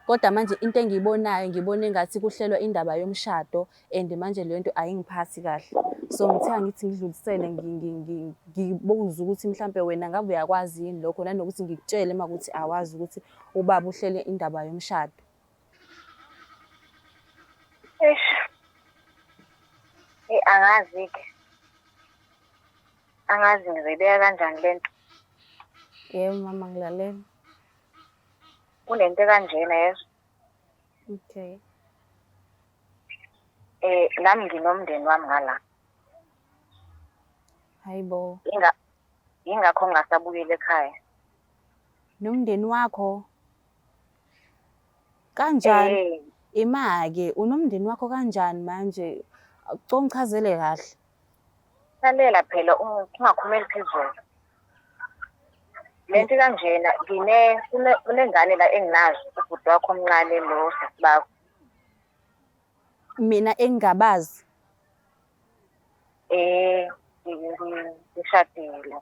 Kodwa manje into engiyibonayo ngibone engathi kuhlelwa indaba yomshado and manje leyo nto ayingiphathi kahle. So ngithe angithi ngidlulisele ngibuze ukuthi mhlampe wena ngabe uyakwazi yini lokho, nanokuthi ngikutshele uma kuthi awazi ukuthi ubaba uhlele indaba yomshado. Angazi-ke. Angazi ngizoyibeka kanjani le nto. Yebo mama, ngilalela. Kunento ekanjena yezwa. Okay. Nami nginomndeni wami ngala. Hayibo. Yingakho ngingasabuyela ekhaya. Nomndeni wakho? Kanjani? Ima-ke unomndeni wakho kanjani manje? Ngichazele kahle. Lalela phela ungakhulumeli phezulu. Lento kanjena kunengane la enginazo ubhuti wakho omncane lo sasibakho. Mina engingabazi. Ngishadile.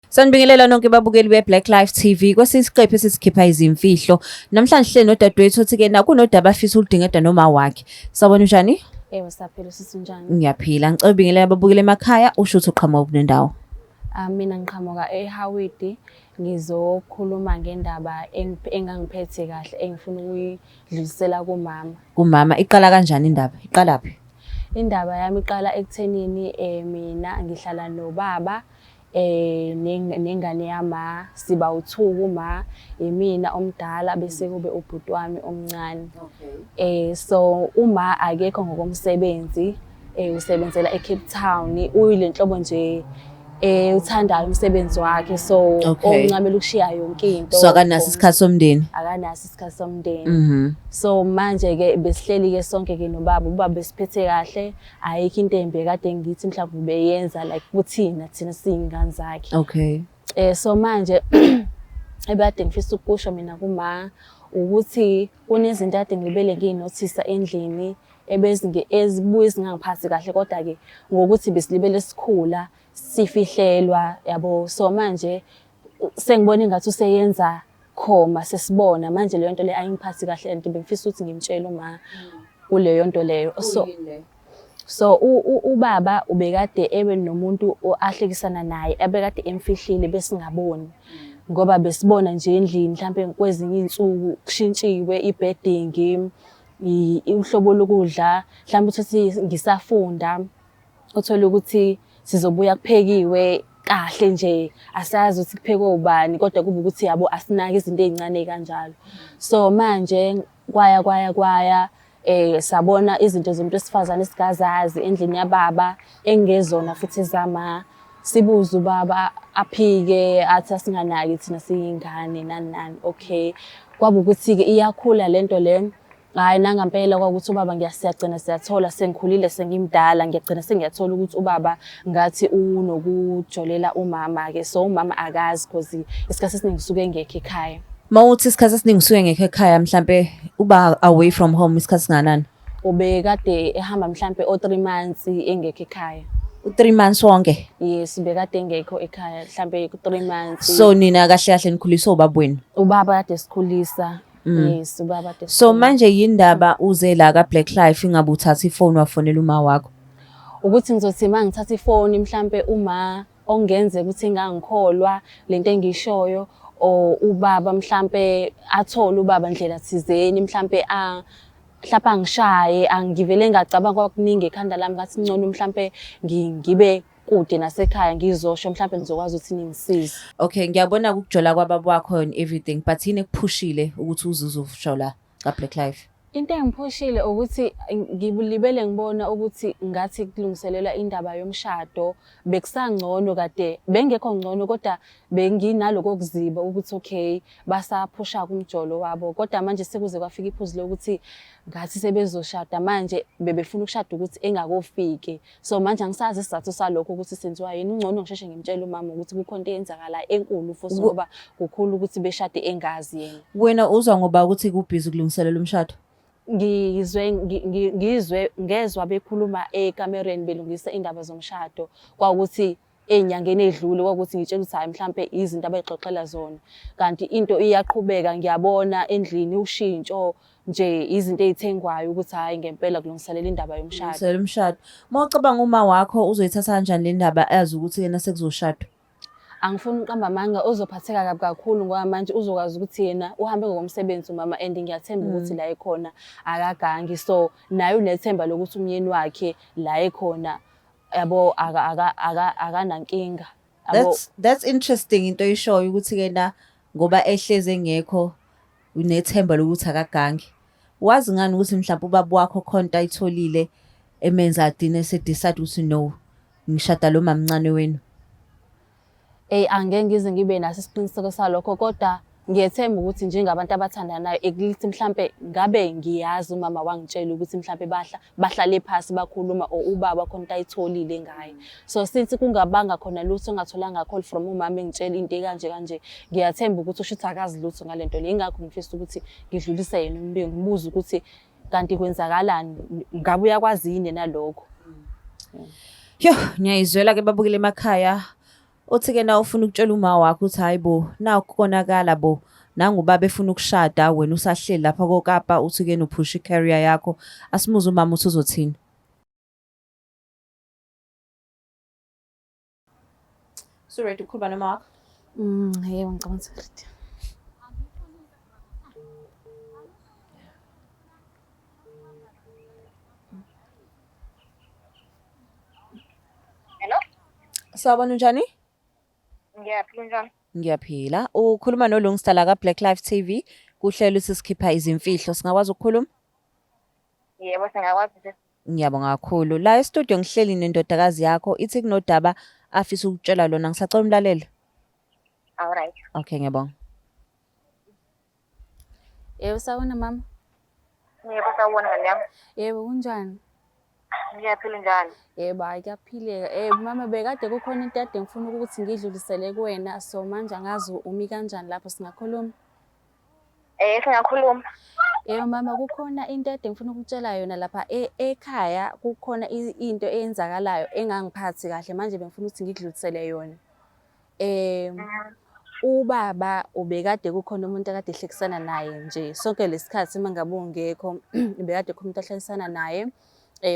Sanibingelela nonke babukeli be-Black Life TV. Kwesinye isiqephu esisikhipha izimfihlo. Namhlanje sihleli nodadewethu othi-ke nakunodaba afisa uludingida noma wakhe. Sawubona njani? Yebo saphila, sisunjani? Ngiyaphila. Ngicela ubingelela ababukeli emakhaya usho ukuthi uqhamuka kuphi nendawo. Mina ngiqhamuka eHawidi, ngizokhuluma ngendaba engangiphethe kahle engifuna ukuyidlulisela kumama. Kumama iqala kanjani indaba? Iqalaphi? Indaba yami iqala ekuthenini mina ngihlala nobaba nengane yama, siba uthuku ma, imina omdala bese kube ubhuti wami omncane. So uma akekho ngokomsebenzi, usebenzela eCape Town, uyile nhlobo nje uthandayo umsebenzi wakhe, so oncamela ukushiya yonke into. So akanaso isikhathi somndeni? Akanaso isikhathi somndeni. So manje-ke besihleli-ke sonke-ke nobaba, ubaba besiphethe kahle, ayikho into embi kade ngithi mhlawumbe beyenza like kuthina thina siy'ngane zakhe. So manje ebade ngifisa ukusho mina kuma ukuthi kunezinto kade ngilibele ngiy'nothisa endlini ezibuye zingangiphathi kahle, kodwa-ke ngokuthi besilibele sikhula sifihlelwa yabo. So manje sengibona engathi useyenza khoma, sesibona manje leyo nto le ayingiphathi kahle and bengifisa ukuthi ngimtshele uma kuleyo nto leyo. So ubaba ubekade ebe nomuntu ahlekisana naye, abekade emfihlile besingaboni, ngoba besibona nje endlini mhlampe kwezinye iy'nsuku kushintshiwe i-bedding, uhlobo lokudla, mhlawumbe uthi ngisafunda uthole ukuthi sizobuya kuphekiwe kahle nje, asazi ukuthi kuphekwe ubani, kodwa kube ukuthi yabo asinaki izinto ey'ncane kanjalo. So manje kwaya sabona izinto zomuntu wesifazane esingazazi endlini yababa engezona futhi ezama. Sibuza ubaba aphike athi asinganaki thina siyingane nani. Okay, kwaba ukuthi-ke iyakhula lento le. Hayi nangampela kwakuthi ubaba siyagcina siyathola sengikhulile sengimdala, ngiyagcina sengiyathola ukuthi ubaba ngathi unokujolela umama-ke. So umama akazi because isikhathi esiningi usuke engekho ekhaya. Mawuthi isikhathi esiningi usuke engekho ekhaya mhlampe uba away from home isikhathi singanani? Ubekade ehamba mhlampe 3 months engekho ekhaya. 3 months wonke? Yes, ubekade engekho ekhaya mhlampe 3 months. So nina kahle kahle nikhuliswa ubaba wenu? Ubaba kade sikhulisa. Yes, ubaba kade. So manje yindaba uze la ka-Black Life ingabe uthatha ifoni wafonela uma wakho? Ukuthi ngizothi uma ngithatha ifoni mhlampe uma ongenze ukuthi ngangikholwa lento engishoyo, or ubaba mhlampe athole ubaba ndlela thizeni mhlampe mhlawumbe angishaye, angivele ngacabanga kwakuningi ekhanda lami ngathi ngcono mhlampe ngibe kude nasekhaya ngizosho mhlampe ngizokwazi ukuthi ningisize. Okay, ngiyabona ukujola kwababa wakho and everything, but yini ekuphushile ukuthi uzuzusho la ka-Black Life? Into engiphushile ukuthi ngibulibele ngibona ukuthi ngathi kulungiselelwa indaba yomshado, bekusangcono kade bengekho ngcono, kodwa benginaloko kuziba ukuthi okay basaphusha kumjolo wabo, kodwa manje sekuze kwafika iphuzu lokuthi ngathi sebezoshada manje bebefuna ukushada ukuthi engakofiki. So manje angisazi isizathu salokho ukuthi senziwa yini. Ngcono ngisheshe ngimtshele umama ukuthi kukhona into eyenzakala enkulu futhi ngoba kukhulu ukuthi beshade engazi yena. Wena uzwa ngoba ukuthi kubhizi kulungiselela umshado? ngezwa bekhuluma ekamereni belungisa indaba zomshado kwawukuthi ey'nyangeni ey'dlule kwakuthi ngitshela ukuthi hhayi mhlampe izinto abay'xoxela zona. Kanti into iyaqhubeka ngiyabona endlini ushintsho nje izinto ey'thengwayo ukuthi hhayi ngempela kulungiselela indaba yomshado. Kulungiselela umshado. Uma ucabanga uma wakho uzoyithatha kanjani le ndaba azi ukuthi yena sekuzoshadwa? Angifuni ukuqamba amanga uzophatheka kabi kakhulu ngoba manje uzokwazi ukuthi yena uhambe ngokomsebenzi umama and ngiyathemba ukuthi la ekhona akagangi. So naye unethemba lokuthi umyeni wakhe la ekhona yabo akanankinga. That's interesting into oyishoyo ukuthi na ngoba ehlezi engekho unethemba lokuthi akagangi. Wazi ngani ukuthi mhlawumbe ubaba wakho khonto ayitholile emenza adine decide ukuthi no ngishada lo mamncane wenu? Angeke ngize ngibe naso isiqiniseko salokho kodwa ngiyethemba ukuthi njengabantu abathandanayo ekulithi mhlampe ngabe ngiyazi umama wangitshela ukuthi mhlampe bahlale phansi bakhuluma or ubaba khona into ayitholile ngaye. So since kungabanga khona lutho ongatholanga call from umama engitshela into ekanje kanje, ngiyathemba ukuthi ushuthi akazi lutho ngalento le. Ingakho ngifisa ukuthi ngidlulise yena umbiko ngibuza ukuthi kanti kwenzakalani, ngabe uyakwazi yini nalokho. Yo, ngiyayizwela ke babukele emakhaya. Uthi-ke na ufuna ukutshela uma wakho ukuthi hayi bo na ukukonakala bo nangubaba efuna ukushada wena usahleli lapha koKapa uthi-ke nophusha i-career yakho. Asimuze umama uthi uzothini. So ready ukukhuluma noma wakho? Yebo ngicabanga ukuthi Hello? Sawubona njani? Ngiyaphila njani? Ngiyaphila. Ukhuluma noLungistar ka Black Life TV. Kuhlelo sisikhipa izimfihlo. Singakwazi ukukhuluma? Yebo singakwazi. Ngiyabonga kakhulu. La e-studio ngihleli nendodakazi yakho ithi kunodaba afisa ukutshela lona. Ngisacela umlaleli. All right. Okay, ngiyabonga. yebo sawubona mama. Yebo sawubona ngani yami? Yebo kunjani? Ngiyaphila njani? Yebo hayi kuyaphileka. Mama bekade kukhona into kade ngifuna ukuthi ngidlulisele kuwena, so manje angazi umi kanjani lapho singakhuluma. Singakhuluma. Yebo mama kukhona into kade ngifuna ukutshela yona lapha ekhaya kukhona into eyenzakalayo engangiphathi kahle manje bengifuna ukuthi ngidlulisele yona. Ubaba ubekade kukhona umuntu akade ehlekisana naye nje sonke lesikhathi mangabe ungekho ubekade khona umuntu ahlekisana naye.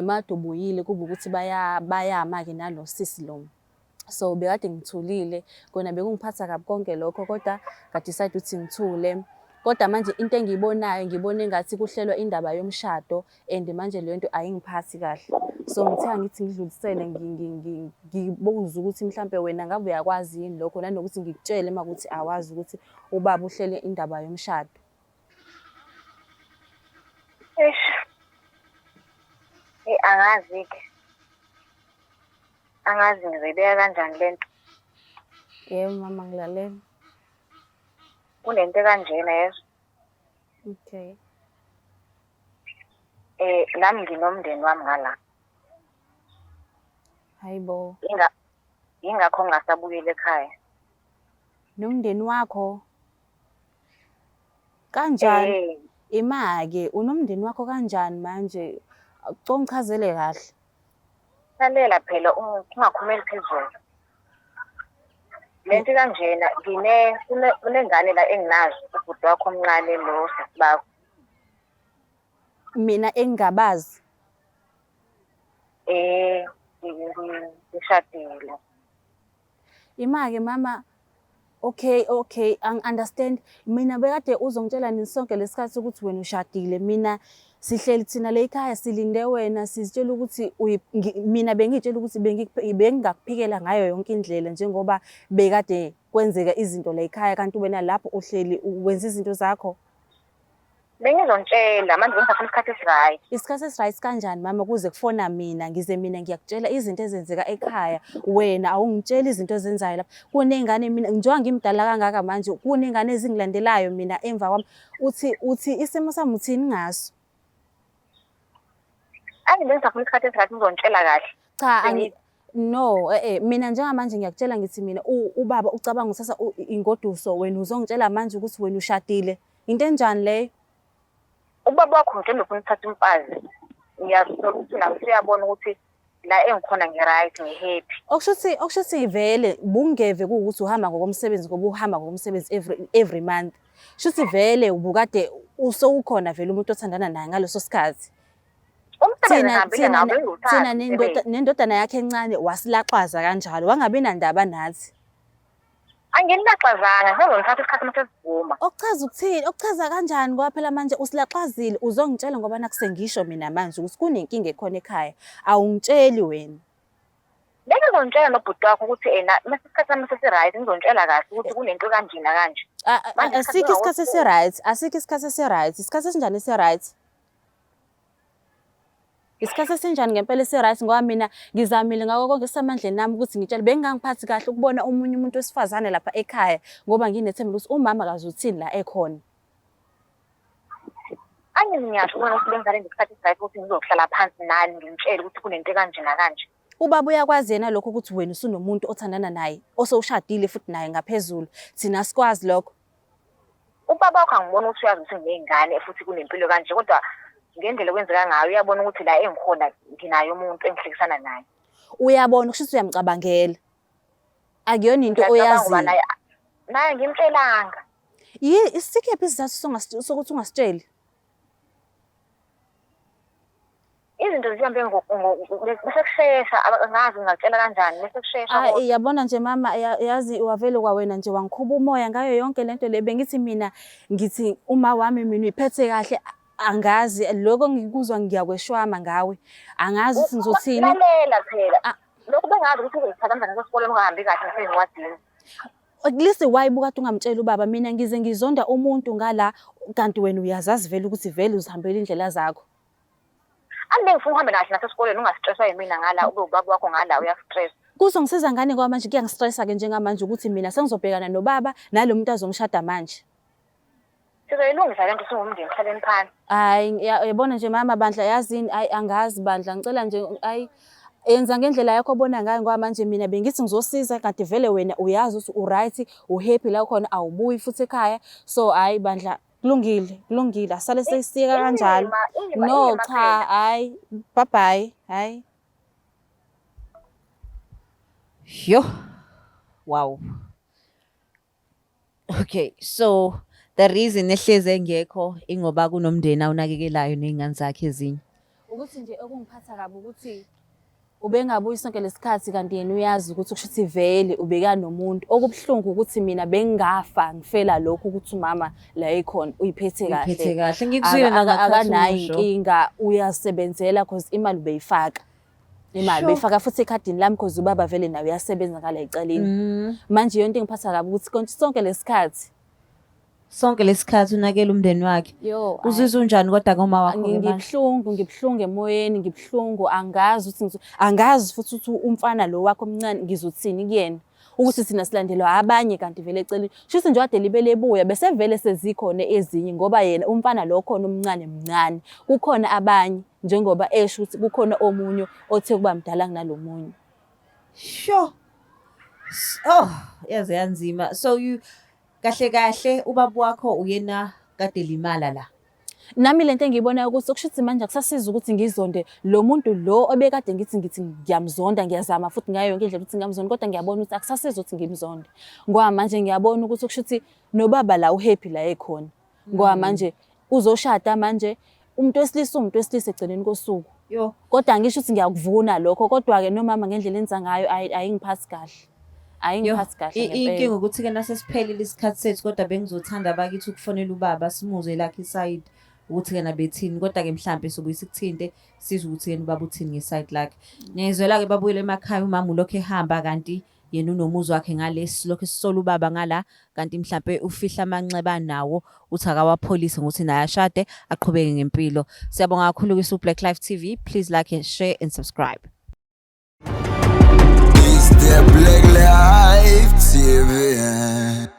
Made ubuyile kuba ukuthi bayama-ke nalo sisi lo. So bekade ngithulile kona bekungiphatha kabi konke lokho kodwa nga-decide ukuthi ngithule. Kodwa manje into engiyibonayo ngibone engathi kuhlelwa indaba yomshado and manje leyo nto ayingiphathi kahle. So ngithe ngithi ngidlulisele ngibuza ukuthi mhlampe wena ngabe uyakwazi yini lokho nanokuthi ngikutshele makuthi awazi ukuthi ubaba uhlele indaba yomshado. Angazi ngizibeka kanjani lento. Yebo mama ngilalela. Kunento kanjena yezo. Okay. Nami nginomndeni wami ngala. Hayibo. Ingakho ngingasabuyela ekhaya. Nomndeni wakho? Kanjani? Ima-ke unomndeni wakho kanjani manje? Ngichazele kahle. Lalela phela ungakhulumeli phezulu. Lento kanjena kunengane la enginazo ubhuti wakho omncane lo sasibakho. Mina engingabazi. Ngishadile. Ima-ke mama, okay, understand. Mina bekade uzongitshela nini sonke lesikhathi ukuthi wena ushadile. Mina sihleli thina le ekhaya silinde wena sizitshela ukuthi mina bengitshela ukuthi bengingakuphikela ngayo yonke indlela njengoba bekade kwenzeka izinto la ekhaya kanti wena lapho uhleli wenza izinto zakho. Bengizontshela manje ngifuna isikhathi esiright. Isikhathi esiright kanjani mama kuze kufona mina ngize mina ngiyakutshela izinto ezenzeka ekhaya wena awungitsheli izinto ezenzayo lapha. Kunengane mina njengoba ngimdala kangaka manje kunengane ezingilandelayo mina emva kwami uthi isimo sami uthini ngaso. Bengizofuna isikhathi esiright ngizontshela kahle. Cha no mina njengamanje ngiyakutshela ngithi mina ubaba ucabanga usasa ingoduso wena uzongitshela manje ukuthi wena ushadile. Into enjani leyo? ubaba wakho mhlawumbe ufuna ukuthatha umfazi ngiyasola ukuthi nawe usuyabona ukuthi la engikhona ngi-right ngi-happy. Okushuthi vele bungeve kuwukuthi uhamba ngokomsebenzi ngoba uhamba ngokomsebenzi every month. Shuthi vele ubukade usowukhona vele umuntu othandana naye ngaleso sikhathi. Thina nendodana yakhe encane wasilaxaza kanjalo wangabi nandaba nathi. Anginaxazana ngizongithatha isikhathi mase sivuma. Okuchaza ukuthini? Okuchaza kanjani ngoba phela manje usilaxazile uzongitshela ngoba nakusengisho mina manje ukuthi kunenkinga ekhona ekhaya. Awungitsheli wena. Beke ngizongitshela nobhuti wakho ukuthi mase isikhathi sami sesi-right ngizongitshela kahle ukuthi kunento kanjena kanje. Asikho isikhathi esi-right, asikho isikhathi esi-right. Isikhathi esinjani esi-right? Isikhathi esinjani ngempela esi-right ngoba mina ngizamile ngako konke esamandleni nami ukuthi ngitshele bengangiphathi kahle ukubona omunye umuntu wesifazane lapha ekhaya ngoba nginethemba ukuthi umama akazuthini la ekhona. Ngiyasho ukubona ukuthi bengizale ngesikhathi esi-right ukuthi ngizohlala phansi nani ngimtshele ukuthi kunento kanjena kanje. Ubaba uyakwazi yena lokho ukuthi wena usunomuntu othandana naye osowushadile futhi naye ngaphezulu thina sikwazi lokho. Ubaba wakho angibona ukuthi uyazi ukuthi ngiyingane futhi kunempilo kanje kodwa ngendlela kwenzeka ngayo uyabona ukuthi la engikhona nginayo umuntu engihlekisana naye. Uyabona kusho ukuthi uyamcabangela. Akuyona into oyaziyo. Naye ngimtshelanga. Isikephi isizathu sokuthi ungasitsheli? Izinto zihambe bese kushesha angazi ngakutshela kanjani bese kushesha. Yabona nje mama yazi wavele kwawena nje wangikhuba umoya ngayo yonke lento le bengithi mina ngithi uma wami mina uyiphethe kahle angazi lokho ngikuzwa ngiyakweshwama ngawe angazi ukuthi ngizothini. Lalela phela lokho bengazi ukuthi uzothatha kanjani esikoleni ungahambi kahle ngisencwadini. Listen why bukade ungamtshela ubaba mina ngize ngizonda umuntu ngala kanti wena uyazazi vele ukuthi vele uzihambela indlela zakho. Angifuna uhambe kahle nasesikoleni ungastresswa yimina ngala ube ubaba wakho ngala uyastress. Kuzongisiza ngani ngoba manje kuyangistressa ke njengamanje ukuthi mina sengizobhekana nobaba nalomuntu azongishada manje. Sizoyilungisa lento singumndeni hlaleni phansi. Hayi yabona nje mama Bandla yazini angazi Bandla ngicela nje yenza ngendlela yakho obona ngayo ngoba manje mina bengithi ngizosiza kanti vele wena uyazi ukuthi u-right uhappy la khona awubuyi futhi ekhaya so hayi Bandla kulungile asale sesiyeka kanjalo. No cha hayi bye bye hayi. Yo. Wow. Okay, so the reason ehleze engekho ingoba kunomndeni awunakekelayo nezingane zakhe ezinye. Ukuthi nje okungiphatha kabi ukuthi ubengabuyi sonke lesikhathi kanti yena uyazi ukuthi kushuthi vele ubeka nomuntu. Okubhlungu ukuthi mina bengafa ngifela lokho ukuthi umama la ekhona uyiphethe kahle. Uyiphethe kahle ngikuzwile akanayo inkinga uyasebenzela because imali ubeyifaka. Imali beyifaka futhi ekhadini lami because ubaba vele nawe uyasebenza ngala ecaleni. Manje yonke engiphatha kabi ukuthi konke sonke lesikhathi unakela umndeni wakhe. Uzizwa unjani kodwa ngoma wakho ke manje? Ngibhlungu emoyeni, ngibhlungu angazi futhi ukuthi umfana lo wakho omncane ngizothini kuyena. Ukuthi sina silandelwa abanye kanti vele eceleni. Shuthi nje wade libele ebuya bese vele sezikhona ezinye ngoba yena umfana lo khona omncane. Kukhona abanye njengoba esho ukuthi kukhona omunye othe kuba mdala kunalomunye. Sure. Oh, yazi yanzima. So you kahle ubaba wakho uyena kade limala la. Nami lento engiyibona ukuthi okushuthi manje akusasiza ukuthi ngizonde lo muntu lo obekade ngithi ngiyamzonda ngiyazama futhi ngayo yonke indlela ukuthi ngiyamzonda kodwa ngiyabona ukuthi akusasiza ukuthi ngimzonde. Ngoba manje ngiyabona ukuthi okushuthi nobaba la uhappy la ekhona. Ngoba manje uzoshada manje umuntu wesilisa egcineni kosuku. Kodwa ngisho ukuthi ngiyakuvuna lokho kodwa ke nomama ngendlela enza ngayo ayingiphathi kahle. Ayingiphathi kahle ngempela. Inkinga ukuthi ke nasesiphelile isikhathi sethu kodwa bengizothanda bakithi ukufonela ubaba simuze lakhe iside ukuthi kena bethini kodwa ke mhlambe sobuye sikuthinte sizwe ukuthi yena ubaba uthini ngeside lakhe. Ngiyizwela ke babuyele emakhaya umama ulokho ehamba kanti yena unomuzi wakhe ngalesi lokho sisola ubaba ngala kanti mhlambe ufihla amanxeba nawo uthi akawapholise ngokuthi naye ashade aqhubeke ngempilo. Siyabonga kakhulu ku Black Life TV. Please like and share and subscribe. It's the Black Life TV.